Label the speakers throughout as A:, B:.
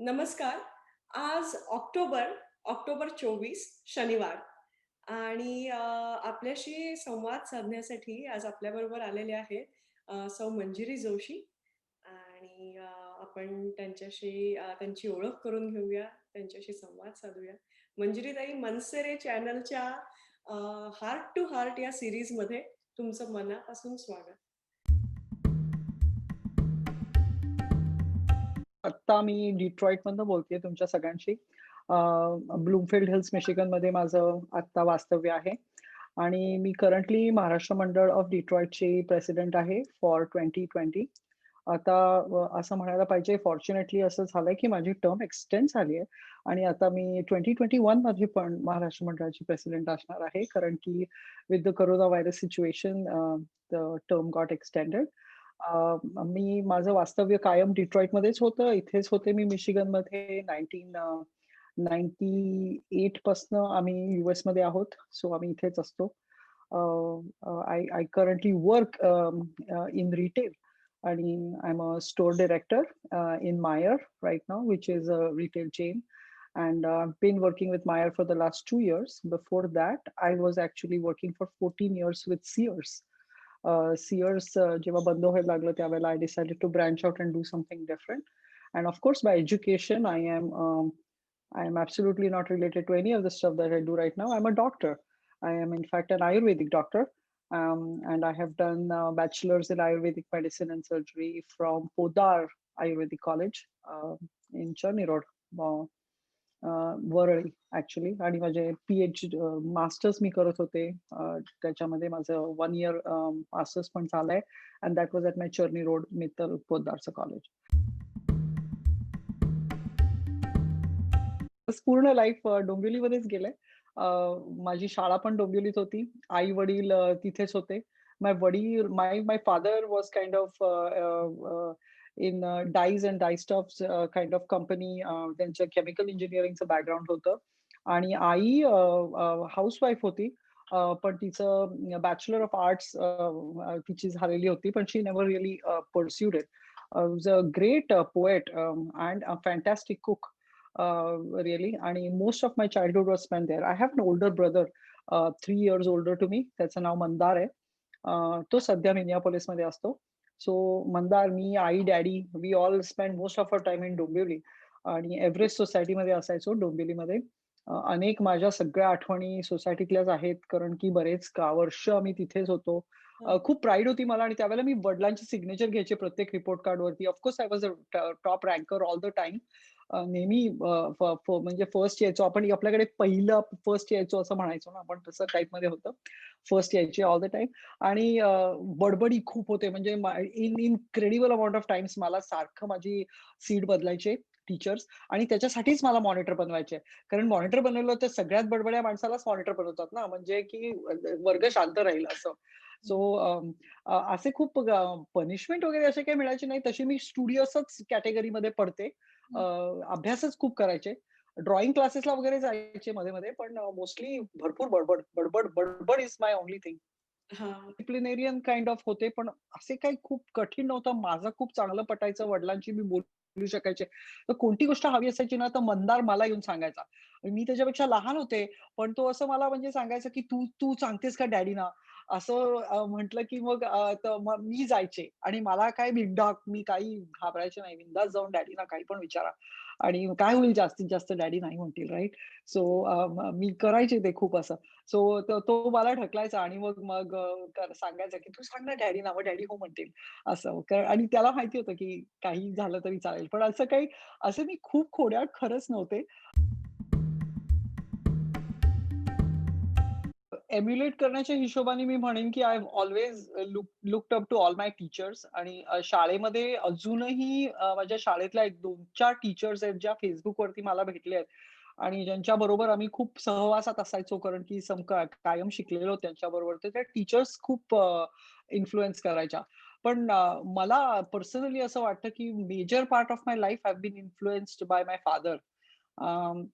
A: नमस्कार. आज ऑक्टोबर 24 शनिवार आणि आपल्याशी संवाद साधण्यासाठी आज आपल्याबरोबर आलेले आहेत सौ मंजिरी जोशी आणि आपण त्यांची ओळख करून घेऊया, त्यांच्याशी संवाद साधूया. मंजिरीताई, मनसेरे चॅनलच्या हार्ट टू हार्ट या सीरीजमध्ये तुमचं मनापासून स्वागत.
B: आत्ता मी डिट्रॉइटमधनं बोलतेय तुमच्या सगळ्यांशी. ब्लूमफील्ड हिल्स मिशिगनमध्ये माझं आत्ता वास्तव्य आहे आणि मी करंटली महाराष्ट्र मंडळ ऑफ डिट्रॉइटची प्रेसिडेंट आहे फॉर 2020. आता असं म्हणायला पाहिजे फॉर्च्युनेटली असं झालंय की माझी टर्म एक्सटेंड झाली आहे आणि आता मी 2021 मध्ये पण महाराष्ट्र मंडळाची प्रेसिडेंट असणार आहे. कारण की with the corona virus situation the term got extended. मी माझं वास्तव्य कायम डिट्रॉइटमध्येच होतं. इथेच होते मी मिशिगनमध्ये 1998 पासनं आम्ही यूएसमध्ये आहोत. सो आम्ही इथेच असतो. I currently work in retail आणि I am a store director in Meijer right now, which is a retail chain. And I've been working with Meijer for the last 2 years. Before that, I was actually working for 14 years with Sears. Sears जेव्हा बंद व्हायला लागलं त्यावेळेला I decided to branch out and do something different. And of course, by education, I am absolutely not related to any of the stuff that I do right now. I'm a doctor. I am in fact an Ayurvedic doctor. And I have done bachelor's in Ayurvedic medicine and surgery from Podar Ayurvedic College in Cherny Road. Worli actually. आणि माझे masters मी करत होते. त्याच्यामध्ये माझं 1 year masters पण झालंय and that was at my Charni road Mittal पोद्दारचं college. पूर्ण लाईफ डोंबिवलीमध्येच गेलंय. माझी शाळा पण डोंबिवलीत होती. आई वडील तिथेच होते. My father was kind of in dyes and dye stuffs kind of company. त्यांचं केमिकल इंजिनिअरिंगचं बॅकग्राऊंड होतं आणि आई हाऊसवाईफ होती. पण तिचं बॅचलर ऑफ आर्ट्स तिची झालेली होती, पण she never really pursued it. Was a great poet and a fantastic cook. Really. आणि most of my childhood was spent there. I have an older brother, 3 years older to me. त्याचं नाव मंदार आहे. तो सध्या मिनियापोलिसमध्ये असतो. सो मंदार, मी, आई, daddy, we all spend most of our time in Dombivli आणि एव्हरेस्ट सोसायटीमध्ये असायचो डोंबिवलीमध्ये. अनेक माझ्या सगळ्या आठवणी सोसायटीतल्याच आहेत, कारण की बरेच वर्ष आम्ही तिथेच होतो.
A: हं.
B: खूप प्राईड होती मला आणि त्यावेळेला मी वडिलांची सिग्नेचर घ्यायचे प्रत्येक रिपोर्ट कार्डवरती. Of course I was a top ranker all the time. नेहमी म्हणजे फर्स्ट यायचो आपण. आपल्याकडे पहिलं फर्स्ट यायचो असं म्हणायचो ना आपण, तसं टाईपमध्ये होतं. फर्स्ट यायचे ऑल द टाइम. आणि बडबडी खूप होते. म्हणजे इनक्रेडिबल अमाउंट ऑफ टाइम्स मला सारखं माझी सीट बदलायचे टीचर्स आणि त्याच्यासाठीच मला मॉनिटर बनवायचे. कारण मॉनिटर बनवलं तर सगळ्यात बडबड्या माणसालाच मॉनिटर बनवतात ना, म्हणजे की वर्ग शांत राहील असं. सो असे खूप पनिशमेंट वगैरे असे काही मिळायचे नाही. तशी मी स्टुडिओसच कॅटेगरीमध्ये पडते. अभ्यासच खूप करायचे. ड्रॉइंग क्लासेसला वगैरे जायचे मध्ये-मध्ये, पण मोस्टली भरपूर बडबड, बडबड, बडबड इज माय ओन्ली थिंग.
A: हां.
B: डिसिप्लिनेरियन काइंड ऑफ होते, पण असे काही खूप कठीण नव्हतं. माझं खूप चांगलं पटायचं. वडिलांशी मी बोलू शकायचे. तर कोणती गोष्ट हवी असायची ना, तर मंदार मला येऊन सांगायचा. मी त्याच्यापेक्षा लहान होते, पण तो असं मला म्हणजे सांगायचा, की "तू तू सांगतेस का डॅडीना?" असं म्हटलं, की मग मग मी जायचे आणि मला काय बिनधास्त, मी काही घाबरायचे नाही. बिनधास्त जाऊन डॅडीना काही पण विचारा आणि काय होईल जास्तीत जास्त, डॅडी नाही म्हणतील, राइट? सो मी करायचे ते खूप असं. सो तो मला ढकलायचा आणि मग मग सांगायचा, की "तू सांग ना डॅडीना, मग डॅडी हो म्हणतील." असं. आणि त्याला माहिती होतं, की काही झालं तरी चालेल. पण असं काही, असे मी खूप खोड्याळ खरंच नव्हते. एम्युलेट करण्याच्या हिशोबाने मी म्हणेन, की I have always looked up to all my teachers. आणि शाळेमध्ये अजूनही माझ्या शाळेतल्या 1-2-4 टीचर्स आहेत, ज्या Facebookवरती मला भेटले आहेत आणि ज्यांच्याबरोबर आम्ही खूप सहवासात असायचो, कारण की कायम शिकलेलो त्यांच्याबरोबर. तर त्या टीचर्स खूप इन्फ्लुअन्स करायच्या. पण मला पर्सनली असं वाटतं, की major part of my life have been influenced by my father.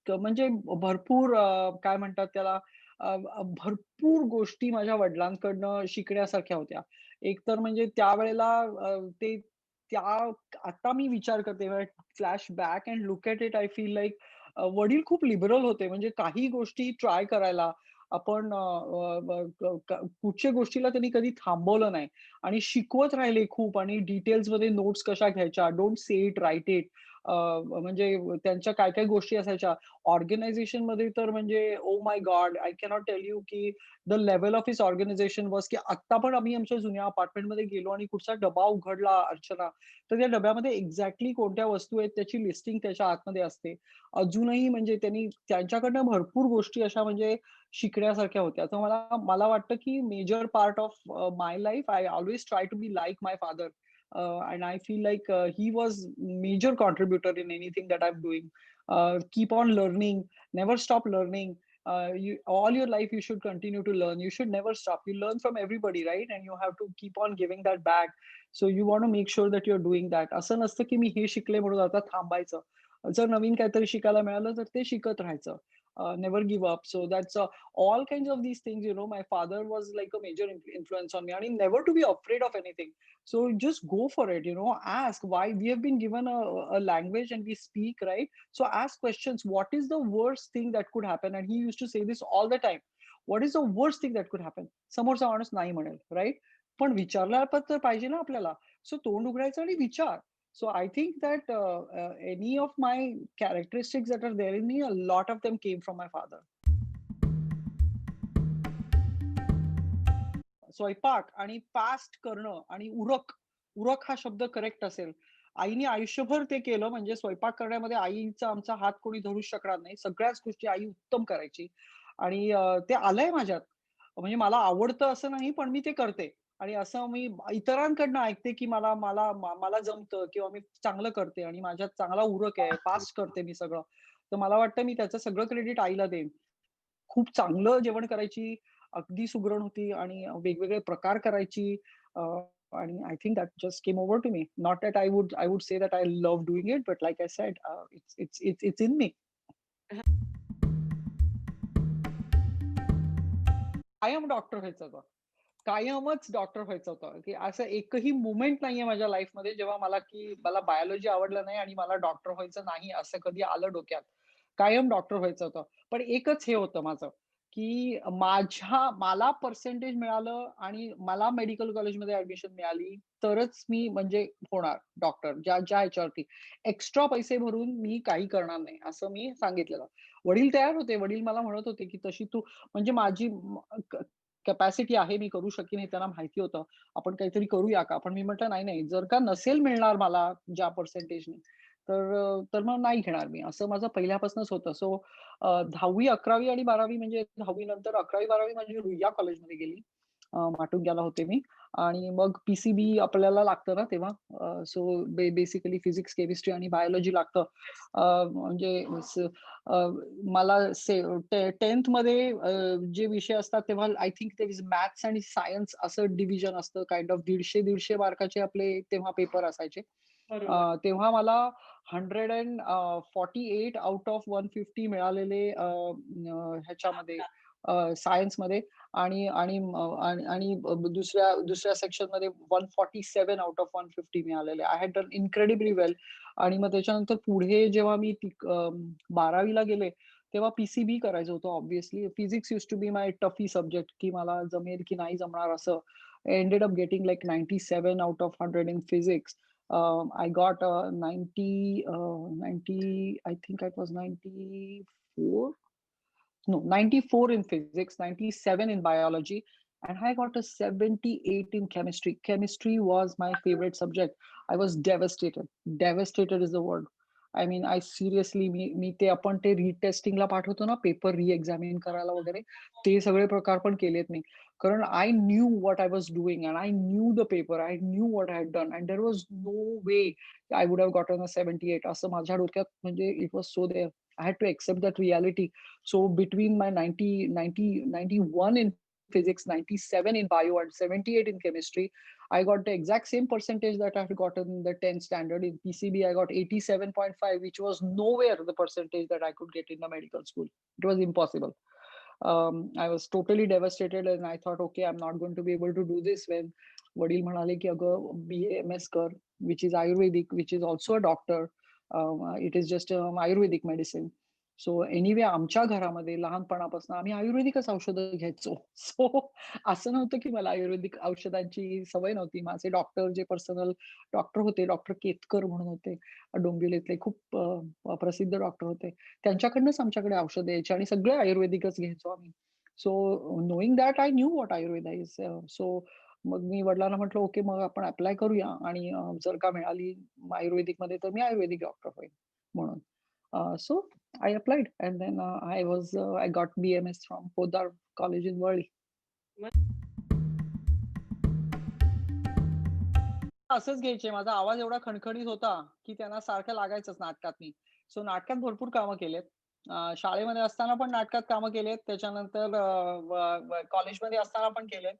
B: म्हणजे भरपूर काय म्हणतात त्याला, अ, भरपूर गोष्टी माझ्या वडिलांकडनं शिकण्यासारख्या होत्या. एक तर म्हणजे त्यावेळेला ते त्या आता मी विचार करते, flash back and look at it, I feel like वडील खूप लिबरल होते. म्हणजे काही गोष्टी ट्राय करायला आपण कुठच्या गोष्टीला त्यांनी कधी थांबवलं नाही आणि शिकवत राहिले खूप आणि डिटेल्समध्ये नोट्स कशा घ्यायच्या, don't say it, write it. म्हणजे त्यांच्या काय-काय गोष्टी असायच्या. ऑर्गनायझेशनमध्ये तर म्हणजे oh my God! I cannot tell you की the level of his organisation was की आत्ता पण आम्ही आमच्या जुन्या अपार्टमेंटमध्ये गेलो आणि कुठचा डबा उघडला अर्चना, तर त्या डब्यामध्ये एक्झॅक्टली कोणत्या वस्तू आहेत त्याची लिस्टिंग त्याच्या आतमध्ये असते. अजूनही म्हणजे त्यांनी त्यांच्याकडनं भरपूर गोष्टी अशा म्हणजे शिकण्यासारख्या होत्या. तर मला मला वाटतं की major part of my life I always try to be like my father. And I feel like he was major contributor in anything that I'm doing. Keep on learning, never stop learning. All your life you should continue to learn. You should never stop. You learn from everybody, right? And you have to keep on giving that back. So you want to make sure that you're doing that. असं नसतं की मी हे शिकले म्हणून आता थांबायचं. जर नवीन काहीतरी शिकायला मिळालं तर ते शिकत राहायचं. Never give up. So that's all kinds of these things. My father was like a major influence on me, and never to be afraid of anything. So just go for it. Ask why we have been given a language and we speak, right? So ask questions. What is the worst thing that could happen? And he used to say this all the time. What is the worst thing that could happen? समोरचा माणूस नाही म्हणेल, right? पण विचारला पण तर पाहिजे ना आपल्याला. सो तोंड उघडायचं आणि विचार. So I think that any of my characteristics that are there in me, a lot of them came from my father. स्वयंपाक आणि फास्ट करणं आणि उरक, उरक हा शब्द करेक्ट असेल. आईने आयुष्यभर ते केलं म्हणजे स्वयंपाक करण्यामध्ये आईचा आमचा हात कोणी धरूच शकणार नाही. सगळ्याच गोष्टी आई उत्तम करायची आणि ते आलंय माझ्यात. म्हणजे मला आवडतं असं नाही, पण मी ते करते आणि असं मी इतरांकडनं ऐकते, की मला मला मला जमतं किंवा मी चांगलं करते आणि माझ्यात चांगला उरक आहे, फास्ट करते मी सगळं. तर मला वाटतं मी त्याचं सगळं क्रेडिट आईला देईन. खूप चांगलं जेवण करायची, अगदी सुगरण होती आणि वेगवेगळे प्रकार करायची. अ, आणि I think that just came over to me. Not that I would say that I love doing it, but like I said, it's in me. कायम डॉक्टर व्हायचं होतं. कायमच डॉक्टर व्हायचं होतं, की असं एकही मोमेंट नाहीये माझ्या लाईफमध्ये जेव्हा मला बायोलॉजी आवडलं नाही आणि मला डॉक्टर व्हायचं नाही असं कधी आलं डोक्यात. कायम डॉक्टर व्हायचं होतं. पण एकच हे होतं माझं, की मला पर्सेंटेज मिळालं आणि मला मेडिकल कॉलेजमध्ये ॲडमिशन मिळाली, तरच मी म्हणजे होणार डॉक्टर ज्या ज्या ह्याच्यावरती. एक्स्ट्रा पैसे भरून मी काही करणार नाही, असं मी सांगितलेलं. वडील तयार होते. वडील मला म्हणत होते, की तशी तू म्हणजे माझी कॅपॅसिटी आहे, मी करू शकीन हे त्यांना माहिती होतं. आपण काहीतरी करूया का? पण मी म्हटलं, "नाही, नाही, जर का नसेल मिळणार मला ज्या पर्सेंटेजनी, तर मग नाही घेणार मी." असं माझं पहिल्यापासूनच होतं. सो 10वी, 11वी आणि 12वी म्हणजे 10वी नंतर 11वी, 12वी माझी रुईया कॉलेजमध्ये गेली. माटुंग्याला होते मी आणि मग पी-सी-बी आपल्याला लागतं ना तेव्हा. सो बेसिकली फिजिक्स, केमिस्ट्री आणि बायोलॉजी लागतं. म्हणजे अ, मला 10th मध्ये जे विषय असतात तेव्हा I think there is maths आणि सायन्स असं डिव्हिजन असतं. काइंड ऑफ 150-150 मार्काचे आपले तेव्हा पेपर असायचे.
A: बरोबर.
B: तेव्हा मला 148 आउट ऑफ 150 मिळालेले ह्याच्यामध्ये सायन्समध्ये आणि आणि आणि आणि दुसऱ्या दुसऱ्या सेक्शनमध्ये 147 आउट ऑफ 150 मिळालेले. आय हॅड डन इन्क्रेडिबली वेल. आणि मग त्याच्यानंतर पुढे जेव्हा मी 12वी गेले, तेव्हा पी-सी-बी करायचं होतं obviously. Physics used to be my toughie subject की मला जमेल की नाही जमणार असं. I ended up getting like 97 out of 100 in physics. I got 90, I think it was 94. No, 94 in physics, 97 in biology, and I got a 78 in chemistry. Chemistry was my favorite subject. I was devastated. Devastated is the word. I mean, I seriously, मी ते आपण ते रिटेस्टिंगला पाठवतो ना, paper रिएक्झामिन करायला वगैरे, ते सगळे प्रकार पण केलेत मी. कारण I knew what I was doing and I knew the paper. I knew what I had done and there was no way I would have gotten a 78 असं माझ्या डोक्यात म्हणजे it was so there. I had to accept that reality. So between my 91 in physics, 97 in bio, and 78 in chemistry, I got the exact same percentage that I had gotten in the 10th standard. In PCB, I got 87.5, which was nowhere the percentage that I could get in the medical school. It was impossible. I was totally devastated, and I thought, okay, I'm not going to be able to do this when वडील म्हणाले, की "अगं BAMS कर, which is Ayurvedic, which is also a doctor. It is just Ayurvedic medicine." So anyway आमच्या घरामध्ये लहानपणापासून आम्ही आयुर्वेदिकच औषधं घ्यायचो. सो असं नव्हतं, की मला आयुर्वेदिक औषधांची सवय नव्हती. माझे डॉक्टर जे पर्सनल डॉक्टर होते, डॉक्टर केतकर म्हणून होते. डोंबिवलीतले खूप प्रसिद्ध डॉक्टर होते. त्यांच्याकडनंच आमच्याकडे औषधं यायची आणि सगळे आयुर्वेदिकच घ्यायचो आम्ही. So knowing that I knew what Ayurveda is. So मग मी वडिलांना म्हटलं, "ओके, मग आपण ॲप्लाय करूया आणि जर का मिळाली आयुर्वेदिकमध्ये तर मी आयुर्वेदिक डॉक्टर होईन." म्हणून. So I applied and then I got BMS from Podar College in Worli. असंच घ्यायचे. माझा आवाज एवढा खणखणीत होता, की त्यांना सारखं लागायचंच नाटकात मी. सो नाटकात भरपूर कामं केलेत. शाळेमध्ये असताना पण नाटकात कामं केलेत. त्याच्यानंतर कॉलेजमध्ये असताना पण केलेत.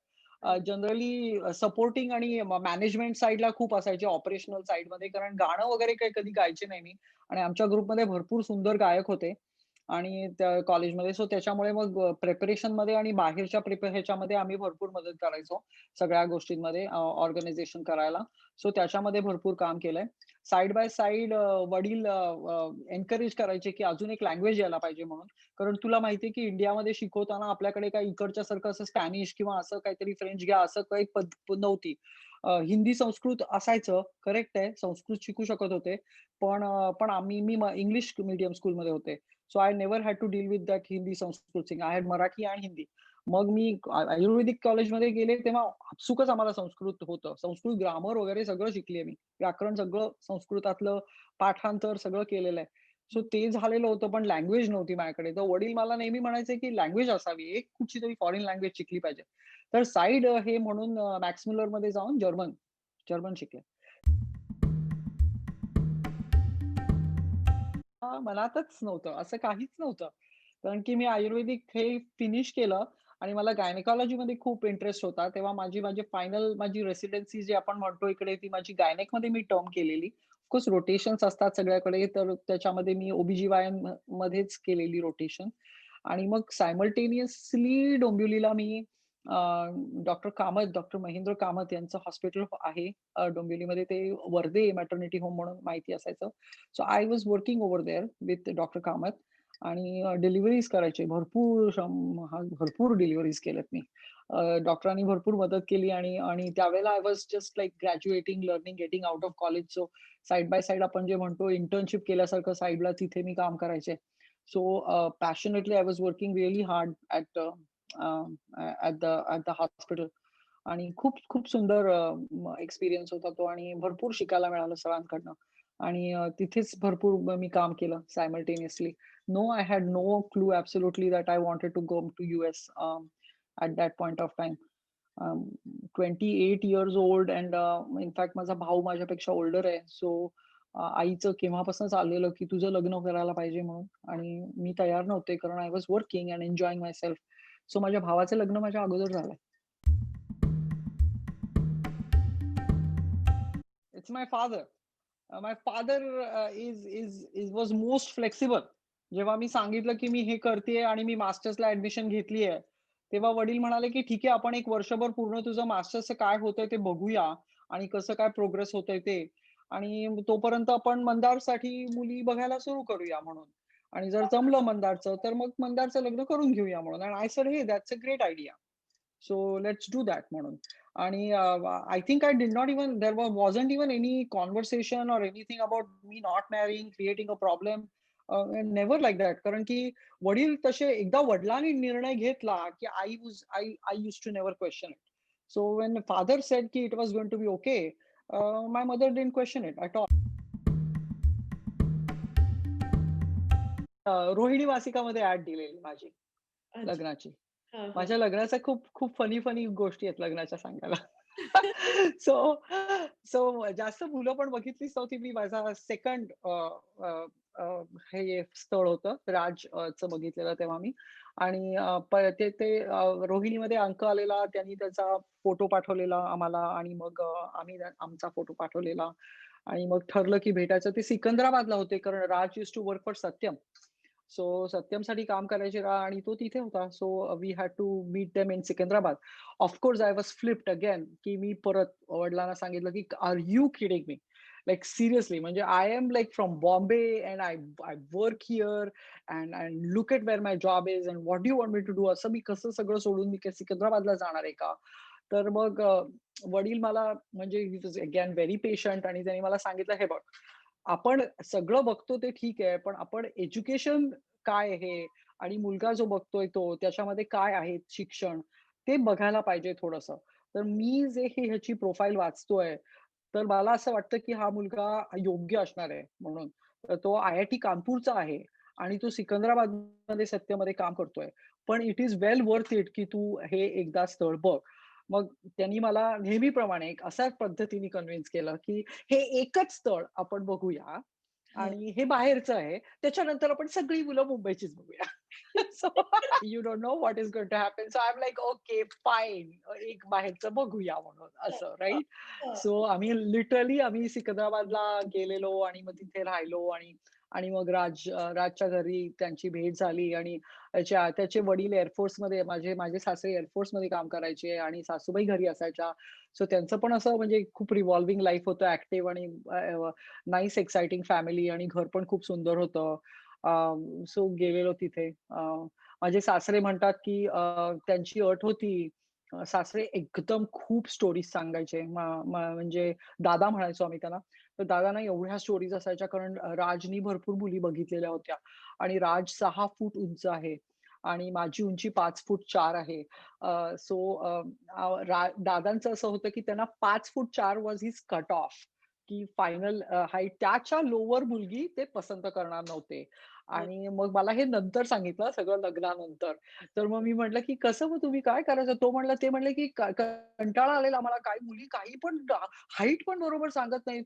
B: जनरली सपोर्टिंग आणि मॅनेजमेंट साइडला खूप असायचे ऑपरेशनल साइडमध्ये कारण गाणं वगैरे काही कधी गायचे नाही मी आणि आमच्या ग्रुपमध्ये भरपूर सुंदर गायक होते. आणि त्या कॉलेजमध्ये सो त्याच्यामुळे मग प्रिपरेशनमध्ये आणि बाहेरच्या ह्याच्यामध्ये आम्ही भरपूर मदत करायचो. सगळ्या गोष्टींमध्ये ऑर्गनायझेशन करायला. सो त्याच्यामध्ये भरपूर काम केलंय. साइड बाय साइड वडील एन्करेज करायचे, की अजून एक लँग्वेज यायला पाहिजे म्हणून. कारण तुला माहिती की इंडियामध्ये शिकवताना आपल्याकडे काही इकडच्यासारखं असं स्पॅनिश किंवा असं काहीतरी फ्रेंच घ्या असं काही नव्हती. हिंदी, संस्कृत असायचं, करेक्ट आहे. संस्कृत शिकू शकत होते. पण मी इंग्लिश मीडियम स्कूलमध्ये होते. So I never had to deal with that Hindi Sanskrit thing. I had Marathi आणि हिंदी. मग मी आयुर्वेदिक कॉलेजमध्ये गेले तेव्हा आपसुकच आम्हाला संस्कृत होतं. संस्कृत ग्रामर वगैरे सगळं शिकलीये मी. व्याकरण सगळं संस्कृतातलं पाठांतर सगळं केलेलं आहे. सो ते झालेलं होतं, पण लँग्वेज नव्हती माझ्याकडे. तर वडील मला नेहमी म्हणायचे, की लँग्वेज असावी. एक कुठचीतरी फॉरेन लँग्वेज शिकली पाहिजे. तर साइड हे म्हणून मॅक्स मुलरमध्ये जाऊन जर्मन जर्मन शिकले. मनातच नव्हतं. असं काहीच नव्हतं. कारण की मी आयुर्वेदिक हे फिनिश केलं आणि मला गायनेकॉलॉजीमध्ये खूप इंटरेस्ट होता. तेव्हा माझी फायनल रेसिडेन्सी जी आपण म्हणतो इकडे ती माझी गायनेकमध्ये मी टर्म केलेली. ऑफकोर्स रोटेशन्स असतात सगळ्याकडे तर त्याच्यामध्ये मी ओ-बी-जी-वाय-एन मध्येच केलेली रोटेशन आणि मग सायमल्टेनियसली डोंबिवलीला मी डॉक्टर महेंद्र कामत यांचं हॉस्पिटल आहे डोंबिवलीमध्ये ते वर्धे मॅटर्निटी होम म्हणून माहिती असायचं. So I was working over there with doctor Kamath आणि डिलिव्हरीज करायचे. भरपूर डिलिव्हरीज केल्यात मी. डॉक्टरांनी भरपूर मदत केली आणि आणि त्यावेळेला I was just like graduating, learning, getting out of college. So side by side आपण जे म्हणतो इंटर्नशिप केल्यासारखं साइडला तिथे मी काम करायचे. So passionately I was working really hard at the hospital आणि खूप खूप सुंदर एक्सपिरियन्स होता तो आणि भरपूर शिकायला मिळालं सरांकडनं आणि तिथेच भरपूर मी काम केलं simultaneously. No, I had no clue absolutely that I wanted to go to US at that point of time. 28 years old and in fact माझा भाऊ माझ्यापेक्षा ओल्डर आहे. सो आईचं केव्हापासून चाललेलं, की तुझं लग्न करायला पाहिजे म्हणून आणि मी तयार नव्हते कारण I was working and enjoying my self. So माझ्या भावाचं लग्न माझ्या अगोदर झालंय. It's my father. My father was most flexible. जेव्हा मी सांगितलं, की मी हे करतेय आणि मी मास्टर्सला ॲडमिशन घेतली आहे, तेव्हा वडील म्हणाले, की "ठीक आहे, आपण 1 वर्षभर पूर्ण तुझं मास्टर्सचं काय होतंय ते बघूया आणि कसं काय प्रोग्रेस होतंय ते आणि तोपर्यंत आपण मंदारसाठी मुली बघायला सुरू करूया" म्हणून. आणि जर जमलं मंदारचं, तर मग मंदारचं लग्न करून घेऊया म्हणून. And I said, "hey that's a great idea." So let's do that म्हणून. आणि I think I did not even there wasn't even any conversation or anything about me not marrying, creating a problem. Never like that. कारण की वडील तसे एकदा वडिलांनी निर्णय घेतला, की I used to never question it. So when father said की it was going to be okay, my mother didn't question it at all. Rohini मासिकामध्ये ॲड दिलेली माझी
A: अच्छा.
B: लग्नाची.
A: हां, हां.
B: माझ्या लग्नाच्या खूप खूप फनी गोष्टी आहेत लग्नाच्या सांगायला. सो सो जास्त मुलं पण बघितलीच नव्हती. मी माझा सेकंड हे स्थळ होतं. चं बघितलेलं तेव्हा मी आणि ते ते रोहिणीमध्ये अंक आलेला त्यांनी त्याचा फोटो पाठवलेला आम्हाला आणि मग आम्ही आमचा फोटो पाठवलेला आणि मग ठरलं की भेटायचं. ते सिकंदराबादला होते कारण Raj used to work for Satyam. So सत्यमसाठी काम करायचे आणि तो तिथे होता. So we had to meet them in Secunderabad. Of course I was flipped again, की मी परत वडिलांना सांगितलं, की "are you kidding me?" Like seriously म्हणजे I am like from Bombay and I I work here and look at where my job is and what do you want me to do? असं मी कसं सगळं सोडून मी काय सिकंदराबादला जाणार आहे का? तर मग वडील मला म्हणजे he was again very patient आणि त्यांनी मला सांगितलं, "हे बघ, आपण सगळं बघतो ते ठीक आहे, पण आपण एज्युकेशन काय आहे आणि मुलगा जो बघतोय तो त्याच्यामध्ये काय आहे शिक्षण, ते बघायला पाहिजे थोडंसं." तर मी जे ह्याची प्रोफाईल वाचतोय, तर मला असं वाटतं, की हा मुलगा योग्य असणार आहे म्हणून. तर तो आय-आय-टी कानपूरचा आहे आणि तो सिकंदराबादमध्ये सत्यमध्ये काम करतोय. पण it is well worth it, की तू हे एकदा स्थळ बघ. मग त्यांनी मला नेहमीप्रमाणे एक अशाच पद्धतीने कन्व्हिन्स केलं, की हे एकच स्थळ आपण बघूया
A: हां.
B: आणि हे बाहेरचं आहे. त्याच्यानंतर आपण सगळी मुलं मुंबईचीच बघूया. So you don't know what is going to happen. So I am like okay fine. एक बाहेरचं बघूया म्हणून
A: हां,
B: असं
A: हां,
B: राइट.
A: हां.
B: सो आम्ही लिटरली आम्ही सिकंदराबादला गेलेलो आणि मग तिथे राहिलो आणि आणि मग राजच्या घरी त्यांची भेट झाली आणि त्याचे वडील एअर फोर्समध्ये माझे माझे सासरे एअर फोर्समध्ये काम करायचे आणि सासूबाई घरी असायच्या. सो त्यांचं पण असं म्हणजे खूप रिव्हॉल्विंग लाईफ होतं ॲक्टिव्ह आणि नाईस एक्साइटिंग फॅमिली आणि घर पण खूप सुंदर होतं. सो गेलेलो तिथे. माझे सासरे म्हणतात, की त्यांची अट होती. सासरे एकदम खूप स्टोरीज सांगायचे. म्हणजे दादा म्हणायचो आम्ही त्याला. तर दादांना एवढ्या स्टोरीज असायच्या कारण राजनी भरपूर मुली बघितलेल्या होत्या आणि राज 6 फूट उंच आहे आणि माझी उंची 5 फूट 4 आहे. सो दादांचं असं होतं, की त्यांना 5 फूट 4 वॉज हिज कट ऑफ, की फायनल हाईट त्याच्या लोवर मुलगी ते पसंत करणार नव्हते.
A: हां.
B: आणि मग मला हे नंतर सांगितलं सगळं लग्नानंतर. तर मग मी म्हटलं, की "कसं मग तुम्ही काय करायचं?" तो म्हणला ते म्हणले, की कंटाळा आलेला आम्हाला काही मुली काही पण हाईट पण बरोबर सांगत नाहीत.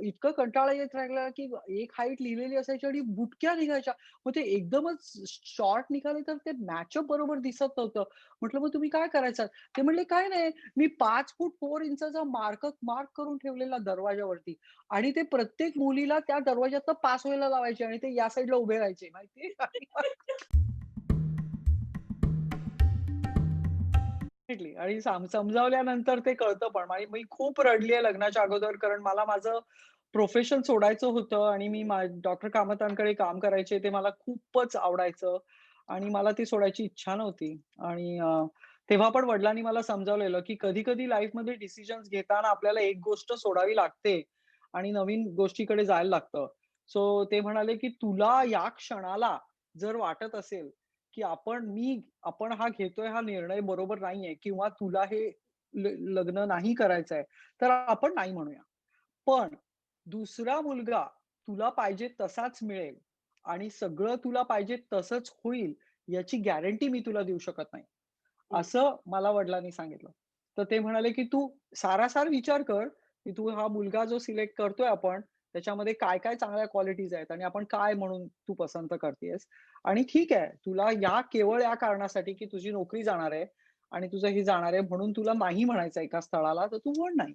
B: इतकं कंटाळा येत राहिला, की एक हाईट लिहिलेली असायची आणि बुटक्या निघायच्या. मग ते एकदमच शॉर्ट निघाले तर ते मॅचअप बरोबर दिसत नव्हतं. म्हटलं, "मग तुम्ही काय करायचात?" ते म्हणले, "काय नाही, मी 5 फूट 4 इंचाचा मार्क करून ठेवलेला दरवाजावरती आणि ते प्रत्येक मुलीला त्या दरवाजातनं पास व्हायला लावायचे आणि ते या साइडला उभे राहायचे माहिती एक्झॅक्टली आणि समजावल्यानंतर ते कळतं पण आणि मी खूप रडलीये लग्नाच्या अगोदर कारण मला माझं प्रोफेशन सोडायचं होतं आणि मी डॉक्टर कामतांकडे काम करायचे ते मला खूपच आवडायचं आणि मला ती सोडायची इच्छा नव्हती आणि तेव्हा पण वडिलांनी मला समजावलेलं, की कधी-कधी लाईफमध्ये डिसिजन्स घेताना आपल्याला एक गोष्ट सोडावी लागते आणि नवीन गोष्टीकडे जायला लागतं. सो ते म्हणाले, की "तुला या क्षणाला जर वाटत असेल, की आपण हा घेतोय हा निर्णय बरोबर नाहीये किंवा तुला हे लग्न नाही करायचंय, तर आपण नाही म्हणूया. पण दुसरा मुलगा तुला पाहिजे तसाच मिळेल आणि सगळं तुला पाहिजे तसंच होईल, याची गॅरंटी मी तुला देऊ शकत नाही."
A: हं.
B: असं मला वडिलांनी सांगितलं. तर ते म्हणाले, की "तू सारासार विचार कर, की तू हा मुलगा जो सिलेक्ट करतोय आपण, त्याच्यामध्ये काय-काय चांगल्या क्वालिटीज आहेत आणि आपण काय म्हणून तू पसंत करतेयस. आणि ठीक आहे, तुला केवळ या कारणासाठी, की तुझी नोकरी जाणार आहे आणि तुझं हे जाणार आहे म्हणून तुला नाही म्हणायचं एका स्थळाला, तर तू म्हण नाही.